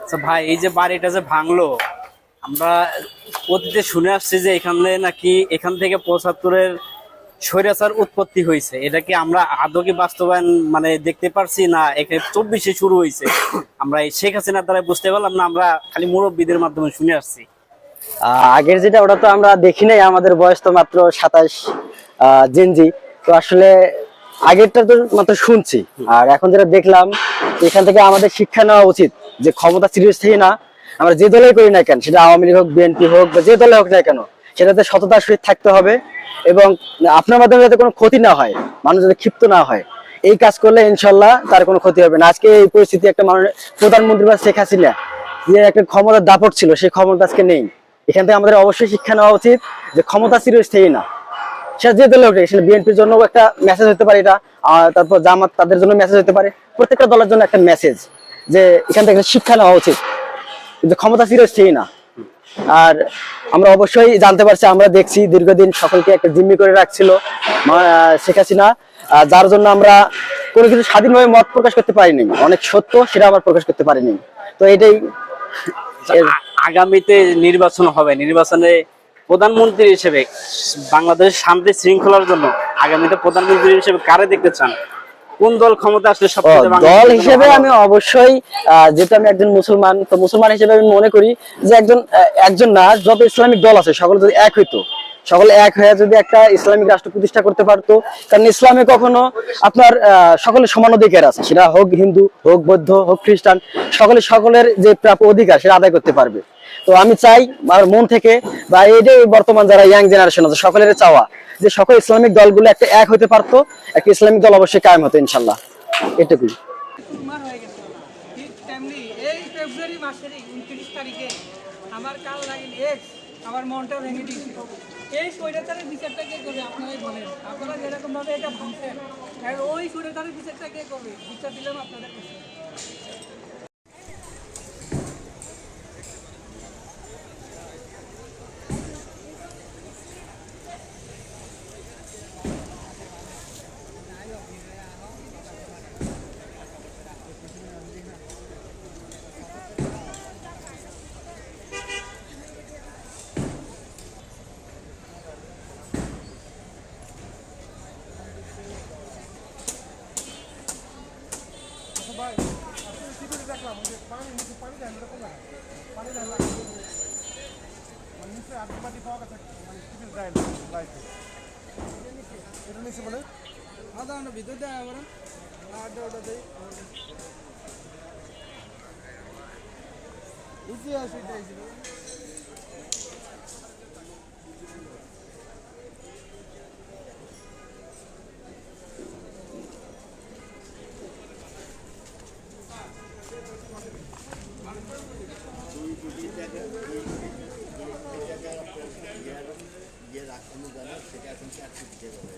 আচ্ছা ভাই, এই যে বাড়িটা যে ভাঙলো, আমরা অতীতে শুনে আসছি যে এখানে নাকি এখান থেকে 75-এর স্বৈরাচার উৎপত্তি হয়েছে। এটা কি আমরা আদৌ কি বাস্তবায়ন মানে দেখতে পারছি, না এখানে 24-এ শুরু হয়েছে? আমরা এই শেখ হাসিনার দ্বারা বুঝতে পারলাম না, আমরা খালি মুরব্বীদের মাধ্যমে শুনে আসছি। আগের যেটা ওটা তো আমরা দেখি নাই, আমাদের বয়স তো মাত্র 27 জেনজি। তো আসলে আগেরটা তো মাত্র শুনছি, আর এখন যেটা দেখলাম এখান থেকে আমাদের শিক্ষা নেওয়া উচিত যে ক্ষমতা সিরিয়াস থেকে না, আমরা যে দলেই করি না কেন, সেটা আওয়ামী লীগ হোক, বিএনপি হোক, বা যে দলে হোক না কেন, সেটাতে সততার সহিত থাকতে হবে। এবং আপনার মাধ্যমে যাতে কোনো ক্ষতি না হয়, মানুষ যাতে ক্ষিপ্ত না হয়, এই কাজ করলে ইনশাল্লাহ তার কোনো ক্ষতি হবে না। আজকে এই পরিস্থিতি একটা মানুষ, প্রধানমন্ত্রী বা শেখ হাসিনা যে একটা ক্ষমতার দাপট ছিল, সেই ক্ষমতা আজকে নেই। এখান থেকে আমাদের অবশ্যই শিক্ষা নেওয়া উচিত যে ক্ষমতা চিরস্থায়ী না। সেটা যে দলে ওঠে, সেটা বিএনপির জন্য একটা মেসেজ হতে পারে এটা, আর তারপর জামাত তাদের জন্য মেসেজ হতে পারে, প্রত্যেকটা দলের জন্য একটা মেসেজ যে এখান থেকে শিক্ষা নেওয়া উচিত, কিন্তু ক্ষমতা চিরস্থায়ী না। আর আমরা অবশ্যই জানতে পারছি, আমরা দেখছি দীর্ঘদিন সকলকে একটা জিম্মি করে রাখছিল শেখ হাসিনা, যার জন্য আমরা কোনো কিছু স্বাধীনভাবে মত প্রকাশ করতে পারিনি, অনেক সত্য সেটা আমরা প্রকাশ করতে পারিনি। তো এটাই আগামীতে নির্বাচন হবে, নির্বাচনে প্রধানমন্ত্রী হিসেবে বাংলাদেশের শান্তি শৃঙ্খলার জন্য আগামীতে প্রধানমন্ত্রী হিসেবে কারে দেখতে চান? কোন দল ক্ষমতা আসলে সবচেয়ে দল হিসেবে আমি অবশ্যই, যেহেতু আমি একজন মুসলমান, তো মুসলমান হিসেবে আমি মনে করি যে একজন না, যত ইসলামিক দল আছে সকলে যদি এক হইতো, সকলে এক হয়ে যদি একটা ইসলামিক রাষ্ট্র প্রতিষ্ঠা করতে পারতো। কারণ ইসলামে কখনো আপনার সকলের সমান অধিকার আছে, সেটা হোক হিন্দু, হোক বৌদ্ধ, হোক খ্রিস্টান, সকলের যে প্রাপ্য অধিকার সেটা আদায় করতে পারবে। তো আমি চাই আমার মন থেকে, বা এটাই বর্তমান যারা ইয়াং জেনারেশন আছে সকলের চাওয়া, যে সকল ইসলামিক দলগুলো একটা এক হতে পারতো, একটা ইসলামিক দল অবশ্যই কায়েম হতো ইনশাল্লাহ। এটুকুই। ঠিক তেমনি এই ফেব্রুয়ারি মাসের 29 তারিখে আমার কাল লাগিন এক্স আমার মনটা ভেঙে দিয়েছিল। এই স্বৈরাচারের বিচারটা কে করবে আপনারাই বলেন। আপনারা যেরকম ভাবে এটা ভাঙছেন, আর ওই স্বৈরাচারের বিচারটা কে করবে? বিচার দিলাম আপনাদের কাছে। আধা ঘন্টার ভিতর দেয় আবার আড্ডা ওটা দেয় ইতিহাস এটাই ছিল। সেটা এখন কি আর্থিক দিতে পারবে?